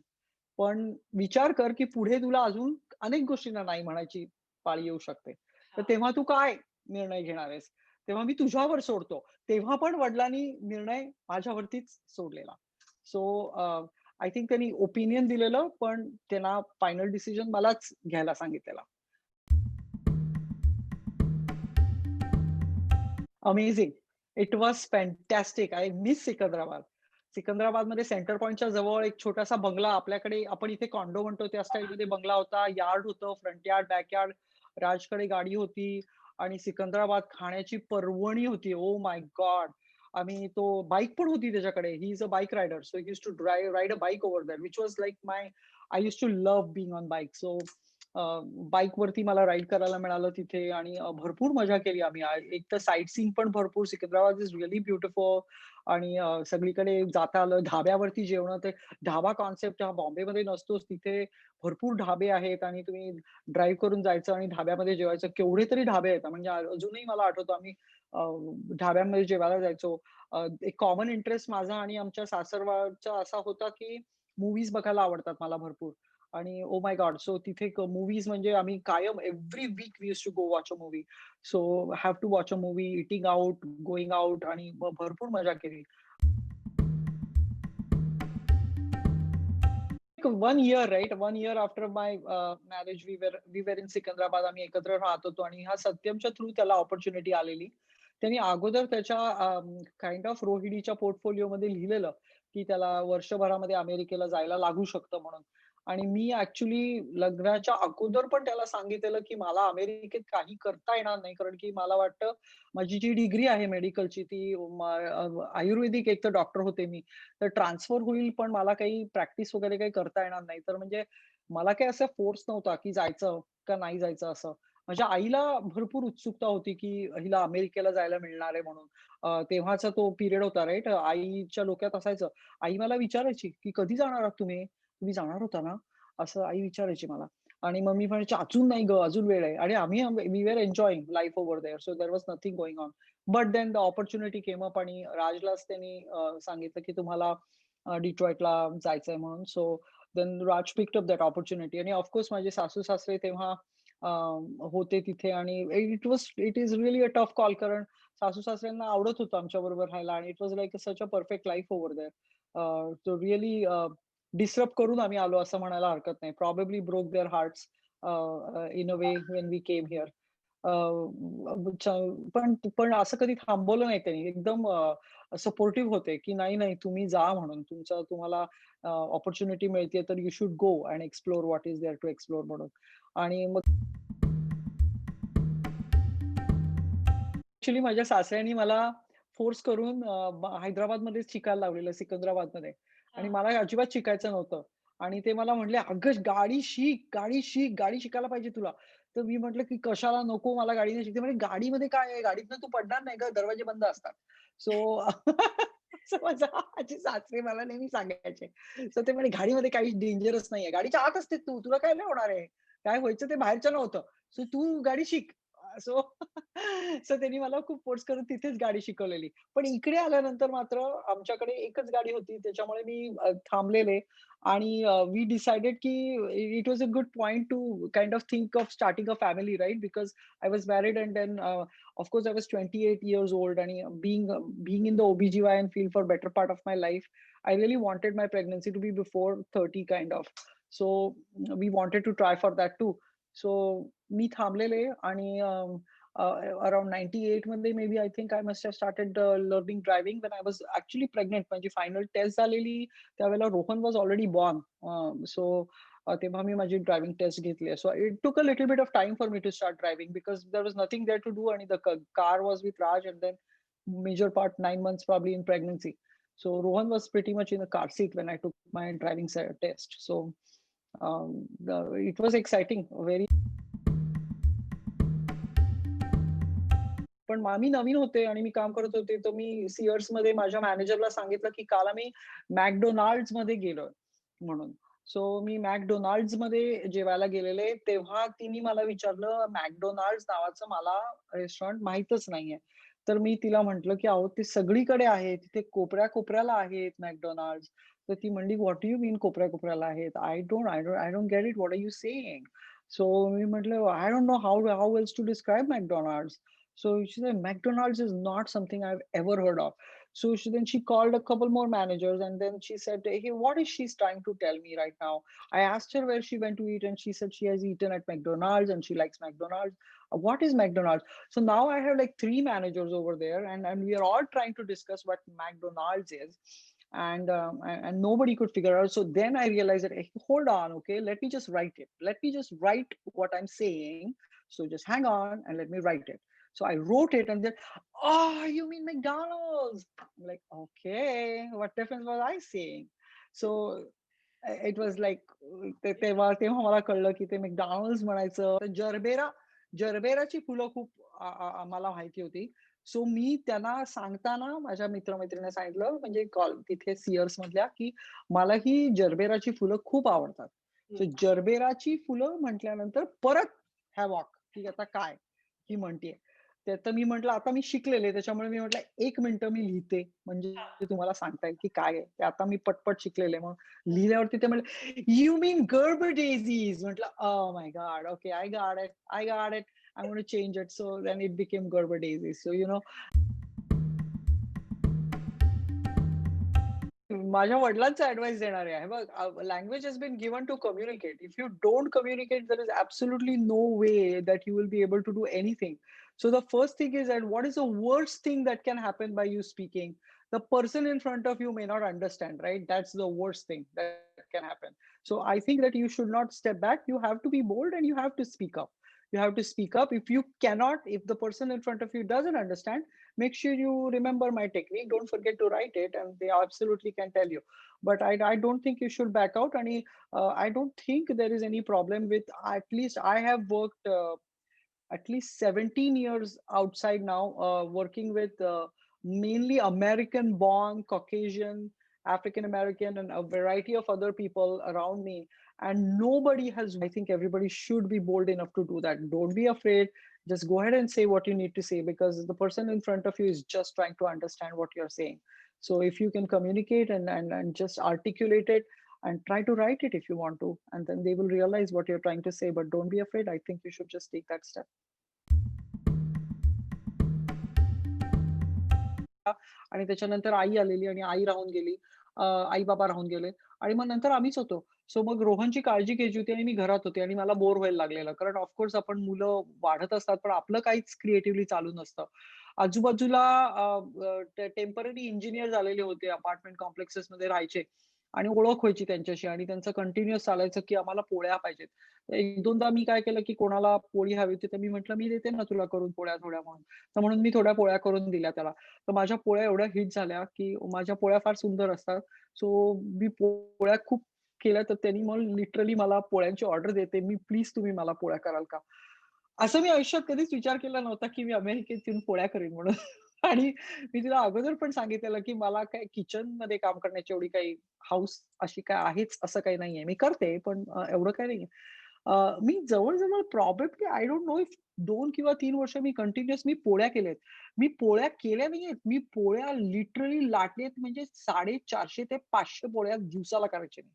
B: पण विचार कर, की पुढे तुला अजून अनेक गोष्टींना नाही म्हणायची पाळी येऊ शकते. तर
A: हां.
B: तेव्हा तू काय निर्णय घेणार आहेस? तेव्हा मी तुझ्यावर सोडतो." तेव्हा पण वडिलांनी निर्णय माझ्यावरतीच सोडलेला. सो आय थिंक त्यांनी ओपिनियन दिलेलं, पण त्यांना फायनल डिसिजन मलाच घ्यायला सांगितलेला. Amazing! It was fantastic. I miss Secunderabad. सिकंदराबादमध्ये सेंटर पॉइंटच्या जवळ एक छोटासा बंगला आपल्याकडे आपण इथे कॉन्डो म्हणतो त्या स्टाईलमध्ये बंगला होता. यार्ड होतं, फ्रंट यार्ड, बॅक यार्ड. राजकडे गाडी होती आणि सिकंदराबाद खाण्याची पर्वणी होती. Oh my God! आम्ही तो बाईक पण होती त्याच्याकडे. He is a bike rider. So he used to ride a bike over there which was like I used to love being on bike. So बाईकवरती मला राईड करायला मिळालं तिथे आणि भरपूर मजा केली आम्ही. एक तर साईट सीइंग पण भरपूर सिकंदराबाद इस रिअली ब्युटिफुल आणि सगळीकडे जाता आलं. ढाब्यावरती जेवणं ते ढाबा कॉन्सेप्ट हा बॉम्बेमध्ये नसतोच. तिथे भरपूर ढाबे आहेत आणि तुम्ही ड्राईव्ह करून जायचं आणि ढाब्यामध्ये जेवायचं. केवढे तरी ढाबे आहेत. म्हणजे अजूनही मला आठवतं आम्ही अ, ढाब्यांमध्ये जेवायला जायचो. एक कॉमन इंटरेस्ट माझा आणि आमच्या सासरवाडचा असा होता, की मूव्हीज बघायला आवडतात मला भरपूर. आणि ओह माय गॉड! सो तिथे मूव्हीज म्हणजे आम्ही कायम every week we used to go watch a movie. So have to watch a movie, eating out, going out आणि मग भरपूर मजा केली. 1 year right? 1 year after my marriage we were in Secunderabad. आम्ही एकत्र राहत होतो आणि ह्या सत्यमच्या थ्रू त्याला अपॉर्च्युनिटी आलेली. त्यांनी अगोदर त्याच्या काइंड ऑफ रोहिणीच्या पोर्टफोलिओमध्ये लिहिलेलं, की त्याला वर्षभरामध्ये अमेरिकेला जायला लागू शकतं म्हणून. आणि मी ॲक्चुअली लग्नाच्या अगोदर पण त्याला सांगितलेलं, की मला अमेरिकेत काही करता येणार नाही. कारण की मला वाटतं माझी जी डिग्री आहे मेडिकलची ती आयुर्वेदिक एक तर डॉक्टर होते मी. तर ट्रान्सफर होईल, पण मला काही प्रॅक्टिस वगैरे काही करता येणार नाही. तर म्हणजे मला काही असा फोर्स नव्हता, की जायचं का नाही जायचं असं. माझ्या आईला भरपूर उत्सुकता होती, की हिला अमेरिकेला जायला मिळणार आहे म्हणून. तेव्हाचा तो पिरियड होता राइट. आईच्या डोक्यात असायचं. आई मला विचारायची, की "कधी जाणार आहात तुम्ही? तुम्ही जाणार होता ना?" असं आई विचारायची मला. आणि मग मी म्हणायचे, "अजून नाही गं, अजून वेळ आहे." आणि we were enjoying life over there. So there was nothing going on. But then the opportunity came up आणि राजलाच त्यांनी सांगितलं, की तुम्हाला डिट्रॉइटला जायचंय म्हणून. So then Raj picked up that opportunity आणि ऑफ कोर्स माझे सासू-सासरे तेव्हा अ, होते तिथे आणि it is really a tough call कारण सासू-सासऱ्यांना आवडत होतं आमच्याबरोबर राहायला आणि it was like such a perfect life over there. So really disrupt करून आम्ही आलो असं म्हणायला हरकत नाही. Probably broke their hearts in a way when we came here. अ, पण पण असं कधी थांबवलं नाही त्यांनी. एकदम सपोर्टिव्ह होते, की "नाही, नाही तुम्ही जा म्हणून. तुम्हाला अपॉर्च्युनिटी मिळतेय तर you should go and explore what is there to explore" म्हणून. आणि मग ॲक्चुअली माझ्या सासऱ्यांनी मला फोर्स करून हैदराबादमध्येच शिकायला लावलेलं सिकंदराबादमध्ये आणि
A: हां.
B: मला अजिबात शिकायचं नव्हतं आणि ते मला म्हटले, "अगं गाडी शिक, गाडी शिक, गाडी शिकायला पाहिजे तुला." तर मी म्हटलं, की "कशाला नको मला गाडी नाही शिकते." म्हणे, "गाडीमध्ये काय आहे? गाडीतनं तू पडणार नाही गं, दरवाजे बंद असतात." सो असं माझे सासरे मला नेहमी सांगायचे. सो ते म्हणे, "गाडीमध्ये काही डेंजरस नाहीये. गाडीच्या आत असते तू. तुला काय नाही होणार आहे. काय व्हायचं ते बाहेरच्यानं होतं. सो तू गाडी शिक." सो सो त्यांनी मला खूप फोर्स करून तिथेच गाडी शिकवलेली. पण इकडे आल्यानंतर मात्र आमच्याकडे एकच गाडी होती. त्याच्यामुळे मी थांबलेले आणि वी डिसाइडेड की it was a good point to kind of think of starting a family right? Because I was married and then of course I was 28 years old आणि being in the OBGYN field for better part of my life, I really wanted my pregnancy to be before 30 kind of. So we wanted to try for that too. So मी थांबलेले आणि around 98 मध्ये maybe I think I must have started learning driving when I was actually pregnant. माझी final test झालेली त्यावेळेला Rohan was already born. So तेव्हा मी माझी ड्रायव्हिंग टेस्ट घेतली. So it took a little bit of time for me to start driving because there was nothing there to do आणि the car was with Raj and then major part 9 months probably in pregnancy. So Rohan was pretty much in a car seat when I took my driving test. So it was exciting, very. पण आम्ही नवीन होते आणि मी काम करत होते, तर मी सीअर्समध्ये माझ्या मॅनेजरला सांगितलं, की काल आम्ही McDonald'sमध्ये गेलोय म्हणून. सो मी McDonald'sमध्ये जेवायला गेलेले, तेव्हा तिने मला विचारलं, McDonald's नावाचं मला रेस्टॉरंट माहीतच नाहीये. तर मी तिला म्हटलं, की "अहो ते सगळीकडे आहे. तिथे कोपऱ्या-कोपऱ्याला आहेत McDonald's." तर ती म्हणली, "व्हॉट डू यू मीन कोपऱ्या-कोपऱ्याला आहेत? I don't get it. What are you saying?" So मी म्हटलं, "I don't know how else to describe McDonald's." So she said, McDonald's is not something I've ever heard of. So then she called a couple more managers and then she said, "Hey, what is she trying to tell me right now?" I asked her where she went to eat and she said she has eaten at McDonald's and she likes McDonald's. What is McDonald's? So now I have like three managers over there and we are all trying to discuss what McDonald's is. And nobody could figure out. So then I realized that, hey, hold on, okay, let me just write it. Let me just write what I'm saying. So just hang on and let me write it. So I wrote it and then, oh, you mean McDonald's? I'm like, okay, what difference was I saying? So it was like तेव्हा मला कळलं की ते McDonald's म्हणायचं. तर जरबेराची फुलं खूप आम्हाला माहिती होती. सो मी त्यांना सांगताना माझ्या मित्र-मैत्रिणींना सांगितलं म्हणजे तिथे सीअर्स मधल्या, की मला ही जरबेराची फुलं खूप आवडतात. सो
A: हं.
B: जरबेराची फुलं म्हटल्यानंतर परत हॅवॉक, की आता काय ही म्हणतीये. तर मी म्हटलं, "आता मी शिकलेले." त्याच्यामुळे मी म्हटलं, "1 मिनिटं मी लिहिते, म्हणजे तुम्हाला सांगता येईल की काय आहे." ते आता मी पटपट शिकलेले. मग लिहिल्यावरती ते म्हणाले, "यू मीन Gerber daisies." म्हटलं, "oh my God! Okay, I got it. I got it. I want to change it." So then it became Gerber daisies. सो माझ्या वडिलांचा ॲडव्हाइस देणार आहे. हे बघ, language has been given to communicate. If you don't communicate, there is absolutely no way that you will be able to do anything. So the first thing is that what is the worst thing that can happen by you speaking? The person in front of you may not understand, right? That's the worst thing that can happen. So I think that you should not step back. You have to be bold and you have to speak up. You have to speak up. If you cannot, if the person in front of you doesn't understand, make sure you remember my technique. Don't forget to write it, and they absolutely can tell you. But I don't think you should back out. And I don't think there is any problem with, at least I have worked at least 17 years outside now, working with mainly American born, Caucasian, African American, and a variety of other people around me. And nobody has, I think everybody should be bold enough to do that. Don't be afraid. Just go ahead and say what you need to say, because the person in front of you is just trying to understand what you're saying. So if you can communicate and just articulate it, and try to write it if you want to, and then they will realize what you're trying to say. But don't be afraid. I think you should just take that step. आणि त्याच्यानंतर आई आलेली आणि आई राहून गेली. आई-बाबा राहून गेले आणि मग नंतर आम्हीच होतो. सो मग रोहनची काळजी घ्यायची होती आणि मी घरात होते आणि मला बोर व्हायला लागलेलं. कारण ऑफ कोर्स आपण मुलं वाढत असतात, पण आपलं काहीच क्रिएटिव्हली चालू नसतं. आजूबाजूला टेम्पररी इंजिनिअर झालेले होते, अपार्टमेंट कॉम्प्लेक्सेसमध्ये राहायचे आणि ओळख व्हायची त्यांच्याशी आणि त्यांचं कंटिन्युअस चालायचं, की आम्हाला पोळ्या पाहिजेत. 1-2दा मी काय केलं, की कोणाला पोळी हवी होती, तर मी म्हटलं, "मी देते ना तुला करून पोळ्या थोड्या" म्हणून. तर म्हणून मी थोड्या पोळ्या करून दिल्या त्याला. तर माझ्या पोळ्या एवढ्या हिट झाल्या, की माझ्या पोळ्या फार सुंदर असतात. सो मी पोळ्या खूप केल्या, तर त्यांनी मग लिटरली मला पोळ्यांची ऑर्डर देते, "मी प्लीज तुम्ही मला पोळ्या कराल का?" असं मी आयुष्यात कधीच विचार केला नव्हता, की मी अमेरिकेत येऊन पोळ्या करीन म्हणून. आणि मी तुला अगोदर पण सांगितलेलं, की मला काय किचनमध्ये काम करण्याची एवढी काही हौस अशी काय आहेच असं काही नाहीये. मी करते, पण एवढं काही नाहीये. मी जवळ-जवळ probably I don't know if 2 किंवा 3 वर्ष मी कंटिन्युअस पोळ्या केल्यात. मी पोळ्या केल्या नाहीयेत. मी पोळ्या लिटरली लाटल्यात, म्हणजे 450 ते 500 पोळ्या दिवसाला करायचे मी.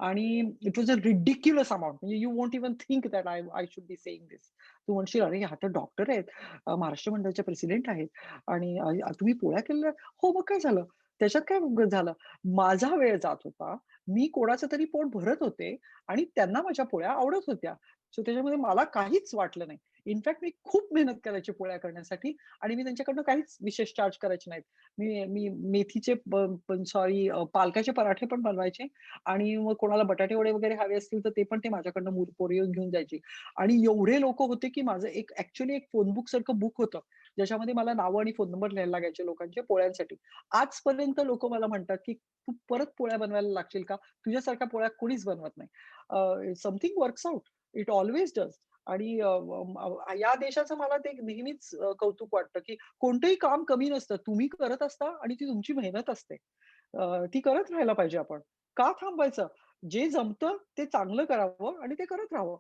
B: आणि it was a ridiculous amount. म्हणजे you won't even think that I I should be saying this. तू म्हणशील, "अरे, हा तर डॉक्टर आहेत, महाराष्ट्र मंडळाचे प्रेसिडेंट आहेत आणि तुम्ही पोळ्या केलेल्या?" हो, मग काय झालं? त्याच्यात काय झालं? माझा वेळ जात होता. मी कोणाचं तरी पोट भरत होते आणि त्यांना माझ्या पोळ्या आवडत होत्या. सो त्याच्यामध्ये मला काहीच वाटलं नाही. इनफॅक्ट मी खूप मेहनत करायची पोळ्या करण्यासाठी आणि मी त्यांच्याकडनं काहीच विशेष चार्ज करायचे नाहीत. मी मी मेथीचे सॉरी, पालकाचे पराठे पण बनवायचे आणि मग कोणाला बटाटे वडे वगैरे हवे असतील, तर ते पण ते माझ्याकडनं पोरी येऊन घेऊन जायची. आणि एवढे लोकं होते, की माझं एक ॲक्चुअली एक फोन बुक सारखं बुक होतं, ज्याच्यामध्ये मला नावं आणि फोन नंबर लिहायला लागायचे लोकांचे पोळ्यांसाठी. आजपर्यंत लोकं मला म्हणतात, की "तू परत पोळ्या बनवायला लागशील का? तुझ्यासारख्या पोळ्या कोणीच बनवत नाही." Something works out. It always does. आणि या देशाचं मला ते नेहमीच कौतुक वाटतं, की कोणतंही काम कमी नसतं. तुम्ही करत असता आणि ती तुमची मेहनत असते. ती करत राहायला पाहिजे आपण. का थांबायचं? जे जमतं ते चांगलं करावं आणि ते करत राहावं.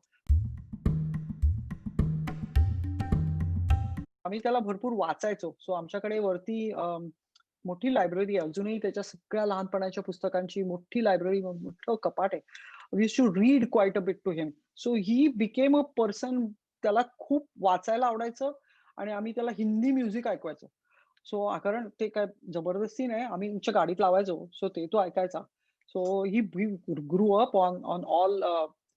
B: आम्ही त्याला भरपूर वाचायचो. सो आमच्याकडे वरती मोठी लायब्ररी आहे. अजूनही त्याच्या सगळ्या लहानपणाच्या पुस्तकांची मोठी लायब्ररी, मोठं कपाट आहे. We used to read quite a bit to him. So he became a person. त्याला खूप वाचायला आवडायचं आणि आम्ही त्याला हिंदी म्युझिक ऐकवायचो. सो कारण ते काय जबरदस्ती नाही, आम्ही आमच्या गाडीत लावायचो. सो ते तो ऐकायचा. So he he grew up on on all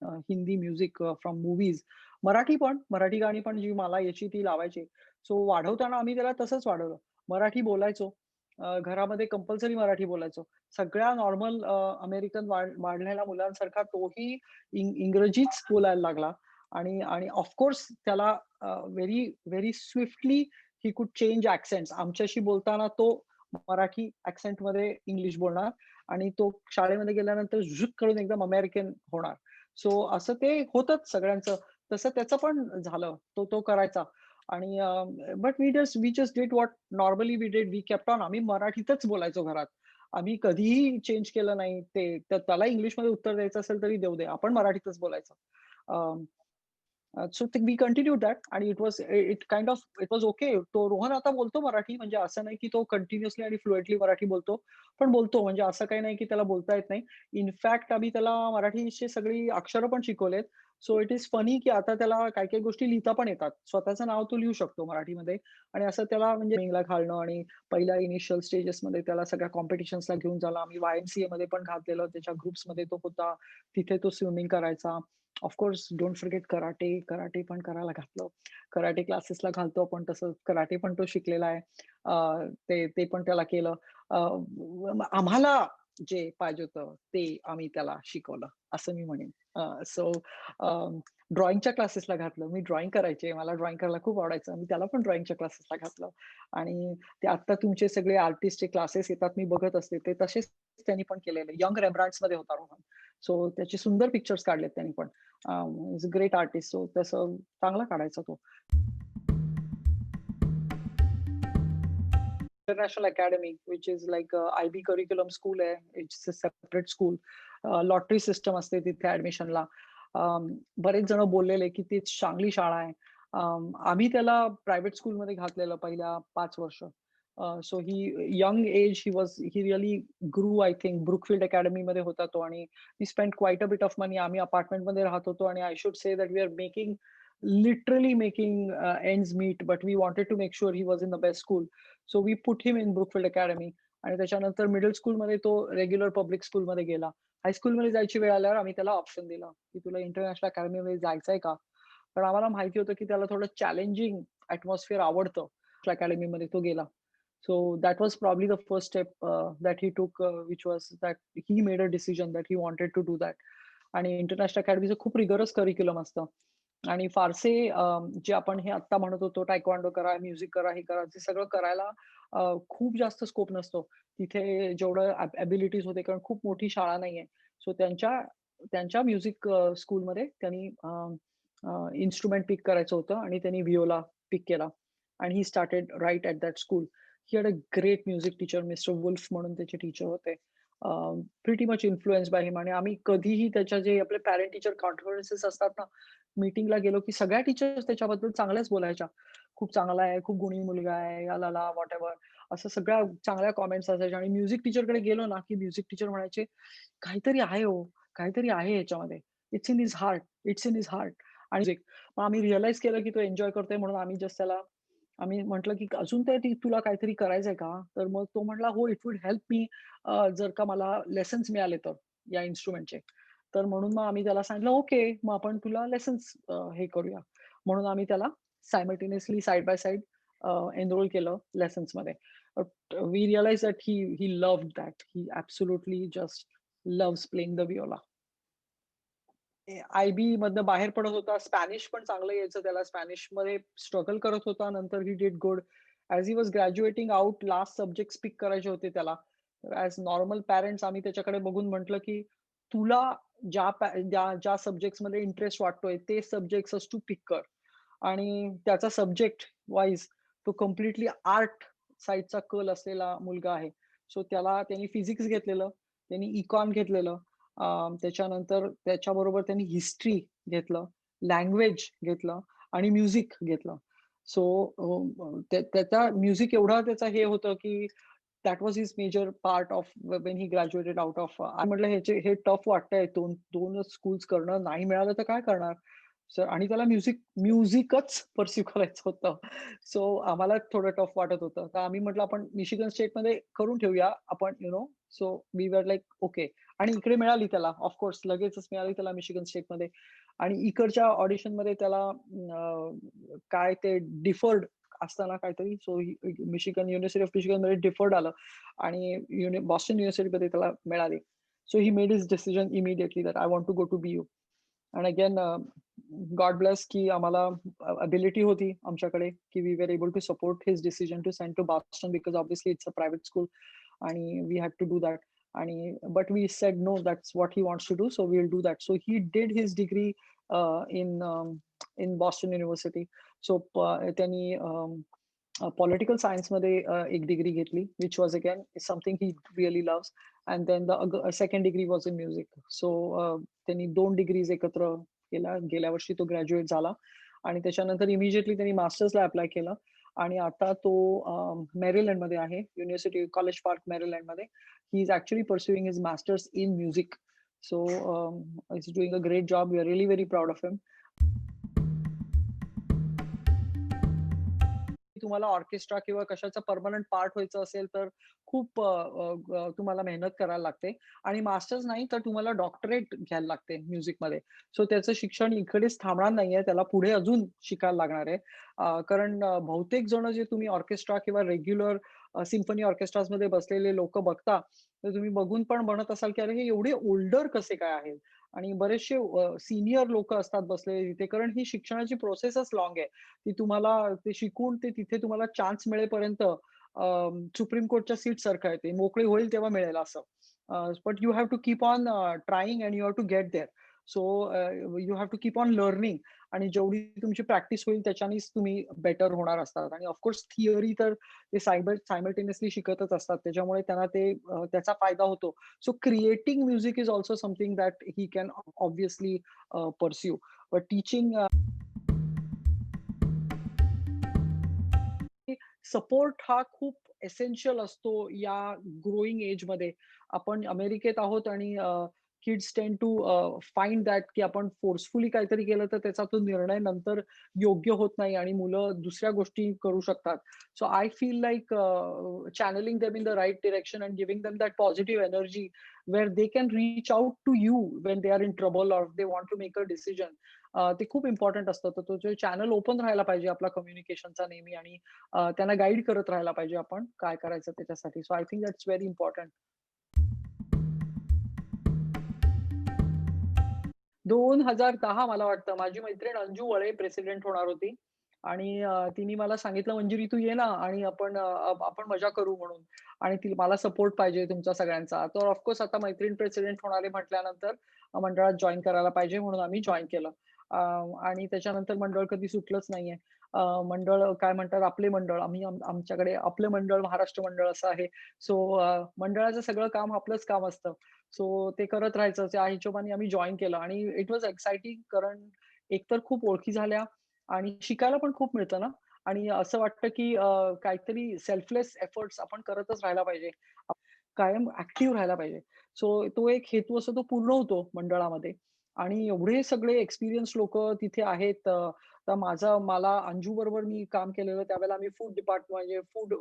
B: Hindi music from movies. Marathi गाणी पण जी मला यायची ती लावायची. सो वाढवताना आम्ही त्याला तसंच वाढवलं. मराठी बोलायचो. घरामध्ये कंपल्सरी मराठी बोलायचो. सगळ्या नॉर्मल अमेरिकन वाढलेल्या मुलांसारखा तोही इंग्रजीच बोलायला लागला आणि आणि ऑफ कोर्स त्याला very very swiftly he could change accents. आमच्याशी बोलताना तो मराठी ॲक्सेंटमध्ये इंग्लिश बोलणार आणि तो शाळेमध्ये गेल्यानंतर झुक करून एकदम अमेरिकन होणार. सो असं ते होतंच सगळ्यांचं. तसं त्याचं पण झालं. तो तो करायचा आणि but we just did what normally we did. We kept on. आम्ही मराठीतच बोलायचो घरात. आम्ही कधीही चेंज केलं नाही. तर त्याला इंग्लिशमध्ये उत्तर द्यायचं असेल तरी देऊ दे. आपण मराठीतच बोलायचं. सो वी कंटिन्यूड दॅट आणि it kind of it was okay. तो रोहन आता बोलतो मराठी, म्हणजे असं नाही की तो कंटिन्युअसली आणि फ्लुएंटली मराठी बोलतो. पण बोलतो, म्हणजे असं काही नाही की त्याला बोलता येत नाही. इनफॅक्ट आम्ही त्याला मराठीची सगळी अक्षरं पण शिकवलेत. सो इट इस फनी की आता त्याला काही-काही गोष्टी लिहिता पण येतात. स्वतःचं नाव तो लिहू शकतो मराठीमध्ये आणि असं त्याला म्हणजे स्विमिंगला घालणं आणि पहिल्या इनिशियल स्टेजेसमध्ये त्याला सगळ्या कॉम्पिटिशन्सला घेऊन झाला. आम्ही YMCAमध्ये पण घातलेलं. त्याच्या ग्रुप्समध्ये तो होता. तिथे तो स्विमिंग करायचा. Of course don't forget karate. Karate पण करायला घातलं. कराटे क्लासेसला घालतो आपण तसं कराटे पण तो शिकलेला आहे. ते ते पण त्याला केलं. आम्हाला जे पाहिजे होतं ते आम्ही त्याला शिकवलं, असं मी म्हणेन. सो ड्रॉइंगच्या क्लासेसला घातलं. मी ड्रॉइंग करायचे. मला ड्रॉइंग करायला खूप आवडायचं. मी त्याला पण ड्रॉइंगच्या क्लासेसला घातलं आणि ते आता तुमचे सगळे आर्टिस्टचे क्लासेस येतात मी बघत असते. ते तसेच त्यांनी पण केलेले. यंग रेम्ब्रांड्ट्समध्ये होता रोहन. सो त्याचे सुंदर पिक्चर्स काढलेत त्यांनी पण. Is a great artist. So तसं चांगला काढायचा तो. International Academy, which is like a IB curriculum school आहे. It's a separate school. Lottery system असते तिथे ॲडमिशनला. बरेच जण बोललेले की ती चांगली शाळा आहे. आम्ही त्याला प्रायव्हेट स्कूलमध्ये घातलेलं पहिल्या 5 वर्ष. So young age he really grew I think Brookfield अकॅडमीमध्ये होता तो आणि we spent quite a bit of money. आम्ही अपार्टमेंटमध्ये राहत होतो आणि I should say that we are literally making ends meet, but we wanted to make sure he was in the best school. So we put him in Brookfield academy आणि त्याच्यानंतर middle स्कूलमध्ये तो regular public स्कूलमध्ये गेला. हायस्कूलमध्ये जायची वेळ आल्यावर आम्ही त्याला ऑप्शन दिला, की तुला इंटरनॅशनल अकॅडमीमध्ये जायचंय का? पण आम्हाला माहिती होतं, की त्याला थोडं चॅलेंजिंग ॲटमॉस्फिअर आवडतं. अकॅडमीमध्ये तो गेला. So that was probably the first step that he took, which was that he made a decision that he wanted to do that. आणि इंटरनॅशनल अकॅडमीचं खूप रिगरस करिक्युलम असतं आणि फारसे जे आपण हे आत्ता म्हणत होतो टायक्वांडो करा, म्युझिक करा, हे करा, ते सगळं करायला खूप जास्त स्कोप नसतो. तिथे जेवढं एबिलिटीज होते कारण खूप मोठी शाळा नाहीये. सो त्यांच्या त्यांच्या म्युझिक स्कूलमध्ये त्यांनी इन्स्ट्रुमेंट पिक करायचं होतं आणि त्यांनी व्हिओला पिक केला आणि he started right at that school. He had a great music teacher mister Wolf म्हणून त्याचे टीचर होते. Pretty much influence by him आणि आम्ही कधीही त्याच्या जे आपले पॅरेंट टीचर कॉन्फरन्सेस असतात ना, मीटिंगला गेलो की सगळ्या टीचर्स त्याच्याबद्दल चांगल्याच बोलायच्या. खूप चांगला आहे, खूप गुणी मुलगा आहे, याला व्हॉटएव्हर असं सगळ्या चांगल्या कमेंट्स असायच्या आणि म्युझिक टीचरकडे गेलो ना, की म्युझिक टीचर म्हणायचे, "काहीतरी आहे हो, काहीतरी आहे ह्याच्यामध्ये. It's in his heart, it's in his heart." आणि मग आम्ही रिअलाईज केलं की तो एन्जॉय करतोय म्हणून आम्ही जस्ट त्याला आम्ही म्हटलं, की "अजून ते तुला काहीतरी करायचंय का?" तर मग तो म्हटला, "हो, इट वुल्ड हेल्प मी जर का मला लेसन्स मिळाले तर या इन्स्ट्रुमेंटचे." तर म्हणून मग आम्ही त्याला सांगितलं, "ओके, मग आपण तुला लेसन्स हे करूया." म्हणून आम्ही त्याला simultaneously side by side enrol केलं लेसन्समध्ये. We realise that he loved that. He absolutely just loves playing the viola. IB मधनं बाहेर पडत होता. स्पॅनिश पण चांगलं यायचं त्याला. स्पॅनिशमध्ये स्ट्रगल करत होता. नंतर he did good. As he was graduating out last subjects pick करायचे होते त्याला. ॲज नॉर्मल पॅरेंट्स आम्ही त्याच्याकडे बघून म्हटलं, की "तुला ज्या सब्जेक्ट्समध्ये इंटरेस्ट वाटतोय ते सब्जेक्ट्सच तू पिक कर." आणि त्याचा सब्जेक्ट वाईज तो कंप्लीटली आर्ट साइडचा कल असलेला मुलगा आहे. सो त्यांनी फिजिक्स घेतलेलं, त्यांनी इकॉन घेतलेलं. त्याच्यानंतर त्याच्याबरोबर त्यांनी हिस्ट्री घेतलं, लँग्वेज घेतलं आणि म्युझिक घेतलं. सो त्याचा म्युझिक एवढा त्याचा हे होतं, की that was his major part of when he graduated out of म्हटलं हे टफ वाटतंय. 2च स्कूल्स करणं. नाही मिळालं तर काय करणार? सर आणि त्याला म्युझिकच पर्स्यू करायचं होतं. सो आम्हाला थोडं टफ वाटत होतं. तर आम्ही म्हटलं आपण मिशिगन स्टेटमध्ये करून ठेवूया आपण so we were like okay. आणि इकडे मिळाली त्याला ऑफ कोर्स लगेचच मिळाली त्याला मिशिगन स्टेटमध्ये आणि इकडच्या ऑडिशनमध्ये त्याला काय ते डिफर्ड असताना काहीतरी सो मिशिगन युनिव्हर्सिटी ऑफ मिशिगनमध्ये डिफर्ड आलं आणि बॉस्टन युनिव्हर्सिटीमध्ये त्याला मिळाली. So he made his decision immediately that I want to go to BU. And again God bless की आम्हाला अबिलिटी होती आमच्याकडे की we were able to support his decision to send to Boston because obviously it's a private school आणि we had to do that. आणि but we said no that's what he wants to do so we will do that. So he did his degree in in Boston University. सो त्यांनी political सायन्समध्ये एक degree घेतली which was again something he really loves. And then the second degree was in music. सो त्यांनी 2 degrees एकत्र केला. गेल्या वर्षी तो ग्रॅज्युएट झाला आणि त्याच्यानंतर इमिडिएटली त्यांनी मास्टर्सला अप्लाय केलं आणि आता तो मेरीलँडमध्ये आहे. युनिव्हर्सिटी कॉलेज पार्क मेरीलँडमध्ये. He is actually pursuing his masters in music. So he is doing a great job. We are really very proud of him. तुम्हाला ऑर्केस्ट्रा किंवा कशाचा पर्मनंट पार्ट व्हायचं असेल तर खूप तुम्हाला मेहनत करायला लागते आणि मास्टर्स नाही तर तुम्हाला डॉक्टरेट घ्यायला लागते म्युझिकमध्ये. सो त्याचं शिक्षण इकडेच थांबणार नाहीये. त्याला पुढे अजून शिकायला लागणार आहे. कारण बहुतेक जण जे तुम्ही ऑर्केस्ट्रा किंवा रेग्युलर सिम्फनी ऑर्केस्ट्रामध्ये बसलेले लोकं बघता, तर तुम्ही बघून पण म्हणत असाल, की "अरे, हे एवढे ओल्डर कसे काय आहेत?" आणि बरेचसे सीनियर लोकं असतात बसलेले तिथे. कारण ही शिक्षणाची प्रोसेसच लाँग आहे. की तुम्हाला ते शिकून ते तिथे तुम्हाला चान्स मिळेपर्यंत सुप्रीम कोर्टच्या सीटसारखं आहे ते. मोकळे होईल तेव्हा मिळेल असं. But you have to keep on trying and you have to get there. So you have to keep on learning आणि जेवढी तुमची प्रॅक्टिस होईल त्याच्यानेच तुम्ही बेटर होणार असतात आणि ऑफ थिअरी तर ते सायमल्टेनियसली शिकतच असतात. त्याच्यामुळे त्यांना ते त्याचा फायदा होतो. So creating music is also something that he can obviously pursue. But teaching support हा खूप एसेन्शियल असतो या ग्रोइंग एजमध्ये. आपण अमेरिकेत आहोत आणि किड्स टेंड टू फाइंड दॅट की आपण फोर्सफुली काहीतरी केलं तर त्याचा तो निर्णय नंतर योग्य होत नाही आणि मुलं दुसऱ्या गोष्टी करू शकतात. So I feel like channeling them in the right direction and giving them that positive energy where they can reach out to you when they are in trouble or they want to make a decision. ते खूप important असतं. तर तो जो channel open राहायला पाहिजे आपला कम्युनिकेशनचा नेहमी आणि त्यांना गाईड करत राहायला पाहिजे आपण काय करायचं त्याच्यासाठी. So I think that's very important. 2010 मला वाटतं माझी मैत्रीण अंजू वळे प्रेसिडेंट होणार होती आणि तिने मला सांगितलं, "मंजिरी तू ये ना आणि आपण मजा करू म्हणून आणि मला सपोर्ट पाहिजे तुमचा सगळ्यांचा." तर ऑफ आता मैत्रीण प्रेसिडेंट होणार आहे म्हटल्यानंतर मंडळात जॉइन करायला पाहिजे म्हणून आम्ही जॉइन केलं. आणि त्याच्यानंतर मंडळ कधी सुटलंच नाहीये. मंडळ काय म्हणतात आपले मंडळ आमच्याकडे आपलं मंडळ महाराष्ट्र मंडळ असं आहे. सो मंडळाचं सगळं काम आपलंच काम असतं. सो ते करत राहायचं. त्या हिशोबाने आम्ही जॉइन केलं आणि इट वॉज एक्साइटिंग कारण एकतर खूप ओळखी झाल्या आणि शिकायला पण खूप मिळतं ना आणि असं वाटतं की काहीतरी सेल्फलेस एफर्ट्स आपण करतच राहायला पाहिजे. कायम ॲक्टिव्ह राहायला पाहिजे. सो तो एक हेतू असतो तो पूर्ण होतो मंडळामध्ये आणि एवढे सगळे एक्सपिरियन्स लोकं तिथे आहेत. तर मला अंजू बरोबर मी काम केलेलं त्यावेळेला आम्ही फूड डिपार्टमेंट म्हणजे फूड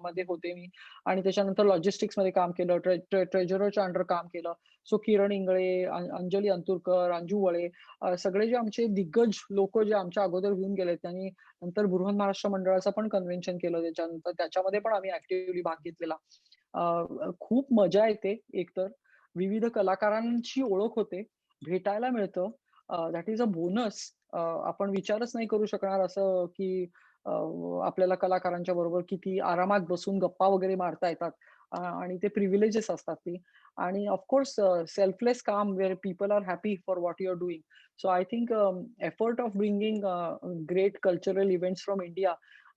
B: मध्ये होते मी आणि त्याच्यानंतर लॉजिस्टिक्समध्ये काम केलं. ट्रेझररच्या अंडर काम केलं. सो किरण इंगळे, अंजली अंतुरकर, अंजू वळे सगळे जे आमचे दिग्गज लोकं जे आमच्या अगोदर होऊन गेलेत त्यांनी नंतर बृहन महाराष्ट्र मंडळाचं पण कन्व्हेन्शन केलं त्याच्यानंतर त्याच्यामध्ये पण आम्ही ॲक्टिव्हली भाग घेतलेला. खूप मजा येते एकतर. विविध कलाकारांची ओळख होते, भेटायला मिळतं. That is a bonus. आपण विचारच नाही करू शकणार असं, की अ, आपल्याला कलाकारांच्या बरोबर किती आरामात बसून गप्पा वगैरे मारता येतात. आणि ते प्रिव्हिलेजेस असतात ती. आणि सेल्फलेस काम where people are happy for what you are doing. So I think effort of bringing great cultural events from India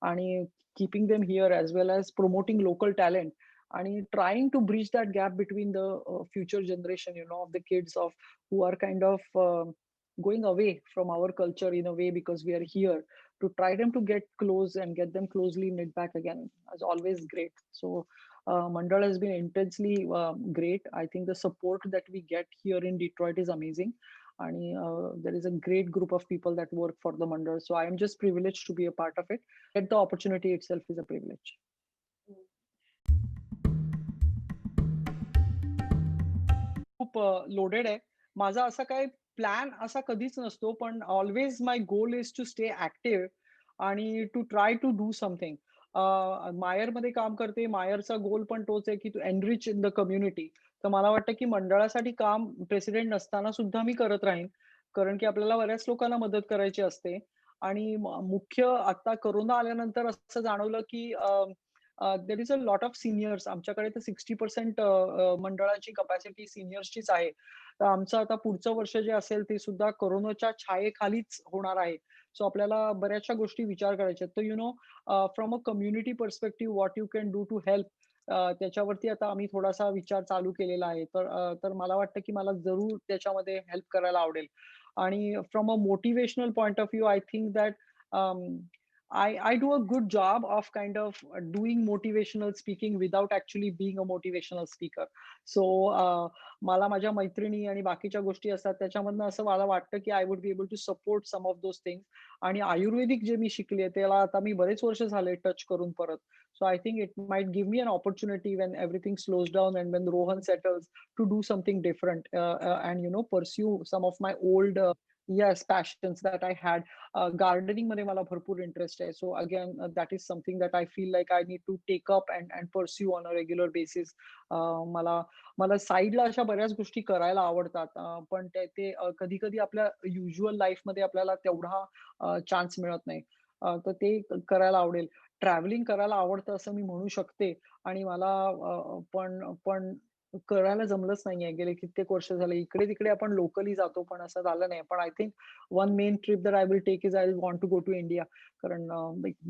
B: आणि keeping them here as well as promoting local talent आणि trying to bridge that gap between the future generation, of the kids who are kind of going away from our culture in a way because we are here to try them to get close and get them closely knit back again is always great. So Mandal has been intensely great. I think the support that we get here in Detroit is amazing. And there is a great group of people that work for the Mandal. So I am just privileged to be a part of it. Get the opportunity itself is a privilege. खूप loaded आहे. माझा असा काही plan असा कधीच नसतो, पण always my goal is to stay active आणि to try to do something. मायरमध्ये काम करते. मायरचा गोल पण तोच आहे, की to enrich in the community. तर मला वाटतं, की मंडळासाठी काम प्रेसिडेंट नसताना सुद्धा मी करत राहीन. कारण की आपल्याला बऱ्याच लोकांना मदत करायची असते आणि मुख्य आता कोरोना आल्यानंतर असं जाणवलं, की there is a lot of seniors. आमच्याकडे तर 60% मंडळाची कपॅसिटी सीनियर्सचीच आहे. तर आमचं आता पुढचं वर्ष जे असेल ते सुद्धा कोरोनाच्या छायेखालीच होणार आहे. सो आपल्याला बऱ्याचशा गोष्टी विचार करायच्या आहेत. तर from a community perspective what you can do to help त्याच्यावरती आता आम्ही थोडासा विचार चालू केलेला आहे. तर मला वाटतं की मला जरूर त्याच्यामध्ये हेल्प करायला आवडेल. आणि from a motivational point of view I think that I do a good job of kind of doing motivational speaking without actually being a motivational speaker. So मला माझ्या मैत्रिणी आणि बाकीच्या गोष्टी असतात त्याच्यामधनं असं मला वाटतं, की I would be able to support some of those things आणि आयुर्वेदिक जे मी शिकली आहे त्याला आता मी बरेच वर्ष झाले टच करून परत. So I think it might give me an opportunity when everything slows down and when Rohan settles to do something different and pursue some of my old yes passions that I had. Gardening मध्ये मला भरपूर interest आहे. So again that is something that I feel like I need to take up and pursue on a regular basis. मला मला साईडला अशा बऱ्याच गोष्टी करायला आवडतात. पण ते ते कधी-कधी आपल्या युज्युअल लाईफमध्ये आपल्याला तेवढा चान्स मिळत नाही. तर ते करायला आवडेल. ट्रॅव्हलिंग करायला आवडतं असं मी म्हणू शकते आणि मला पण पण करायला जमलंच नाहीये. गेले कित्येक वर्ष झाले. इकडे-तिकडे आपण लोकली जातो, पण असं झालं नाही. पण I think one main trip that I will take is I want to go to India. कारण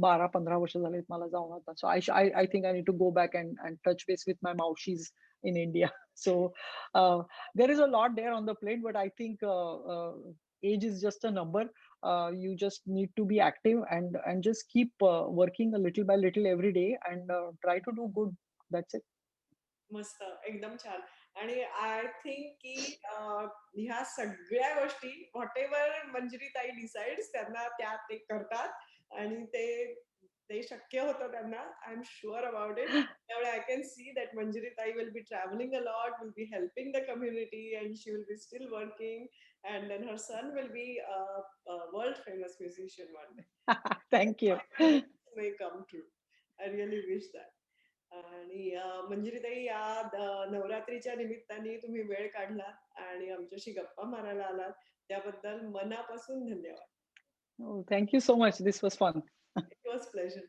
B: 12-15 वर्ष झालेत मला जाऊन आता. So I think I need to go back and touch base with my मावशीज in India. So there is a lot there on the plate, but I think age is just a number. You just need to be active and just keep working a little by little every day and try to do good. That's it.
A: मस्त, एकदम छान. आणि I think की ह्या सगळ्या गोष्टी whatever मंजिरीताई decides त्यांना त्या ते करतात आणि ते ते शक्य होतं त्यांना. I am sure about it. त्यामुळे आय कॅन सी दॅट मंजिरीताई will be travelling a lot, will be helping the community and she will be still working and then her son will be world famous musician one day.
B: Thank you.
A: May come true. I really wish that. आणि मंजिरीताई या नवरात्रीच्या निमित्ताने तुम्ही वेळ काढलात आणि आमच्याशी गप्पा मारायला आलात त्याबद्दल मनापासून धन्यवाद.
B: Oh, thank you so much. This was fun.
A: It was pleasure.